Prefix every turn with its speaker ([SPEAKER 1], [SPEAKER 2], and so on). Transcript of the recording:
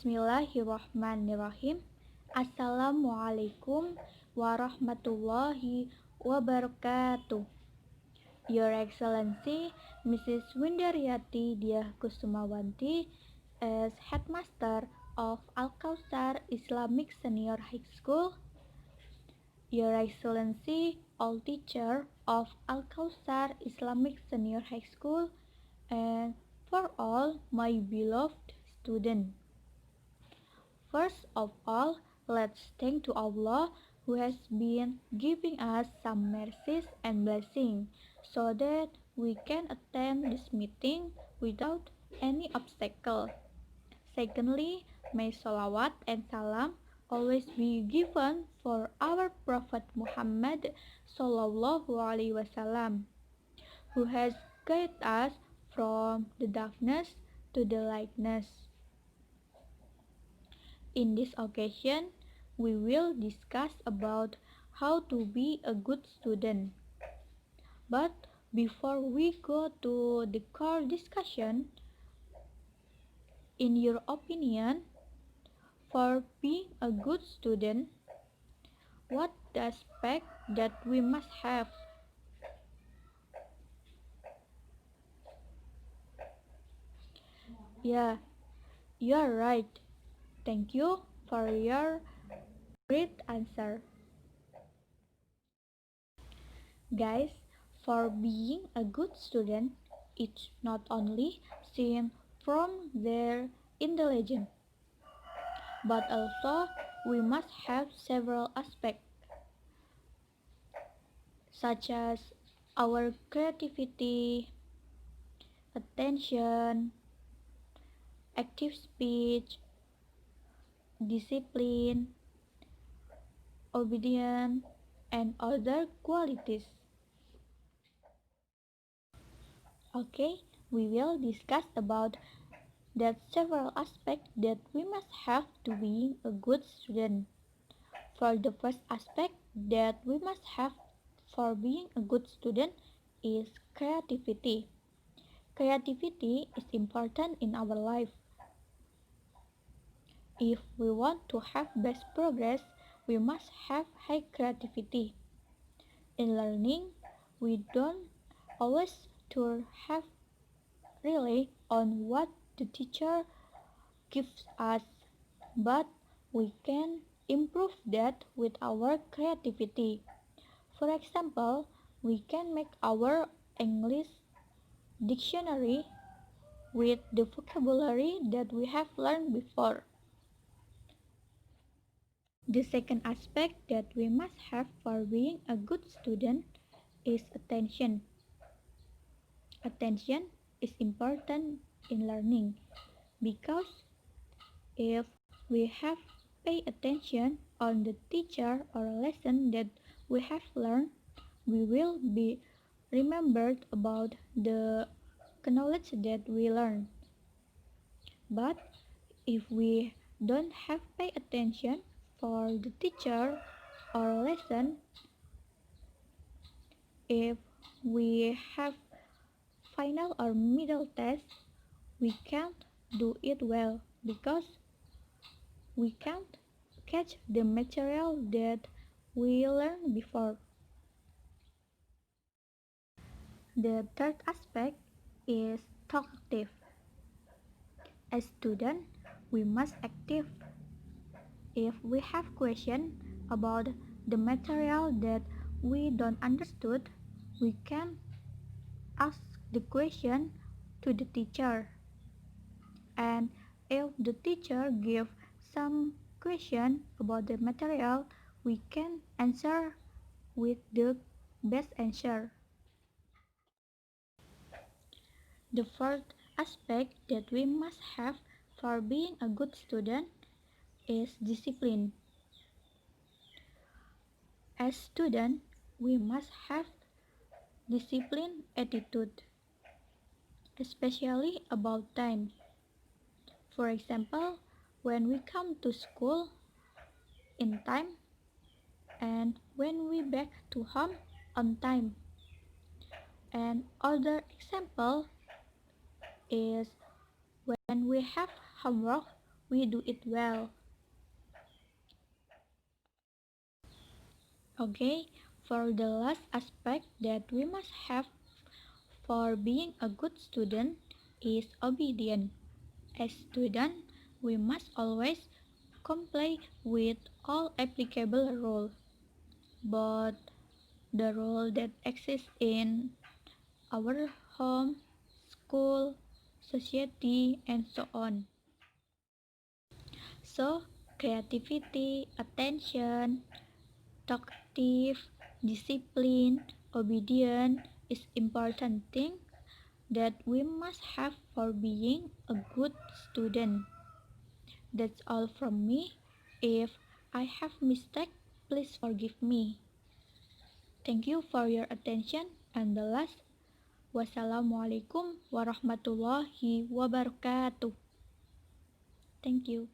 [SPEAKER 1] Bismillahirrahmanirrahim. Assalamualaikum warahmatullahi wabarakatuh. Your Excellency, Mrs. Windaryati Diah Kusumawanti, as Headmaster of Al-Kausar Islamic Senior High School, Your Excellency, all teacher of Al-Kausar Islamic Senior High School, and for all my beloved students. First of all, let's thank to Allah who has been giving us some mercies and blessings so that we can attend this meeting without any obstacle. Secondly, may salawat and salam always be given for our Prophet Muhammad Sallallahu Alaihi Wasallam, who has guided us from the darkness to the lightness. In this occasion, we will discuss about how to be a good student. But before we go to the core discussion, in your opinion, for being a good student, what the aspect that we must have? Yeah, you are right. Thank you for your great answer. Guys, for being a good student, it's not only seen from their intelligence, but also we must have several aspects, such as our creativity, attention, active speech, discipline, obedience, and other qualities. Okay, we will discuss about that several aspects that we must have to being a good student. For the first aspect that we must have for being a good student is creativity. Creativity is important in our life. If we want to have best progress, we must have high creativity. In learning, we don't always to have rely on what the teacher gives us, but we can improve that with our creativity. For example, we can make our English dictionary with the vocabulary that we have learned before. The second aspect that we must have for being a good student is attention. Attention is important in learning because if we have pay attention on the teacher or lesson that we have learned, we will be remembered about the knowledge that we learn. But if we don't have pay attention for the teacher or lesson, if we have final or middle test, we can't do it well because we can't catch the material that we learned before. The third aspect is talkative. As student, we must active. If we have question about the material that we don't understood, we can ask the question to the teacher. And if the teacher give some question about the material, we can answer with the best answer. The fourth aspect that we must have for being a good student is discipline. As student, we must have discipline attitude, especially about time. For example, when we come to school in time and when we back to home on time. And other example is when we have homework, we do it well. Okay, for the last aspect that we must have for being a good student is obedience. As students, we must always comply with all applicable rules, but the rule that exists in our home, school, society, and so on. So, creativity, attention, talkative, discipline, obedience is important thing that we must have for being a good student. That's all from me. If I have mistake, please forgive me. Thank you for your attention. And the last, wassalamualaikum warahmatullahi wabarakatuh. Thank you.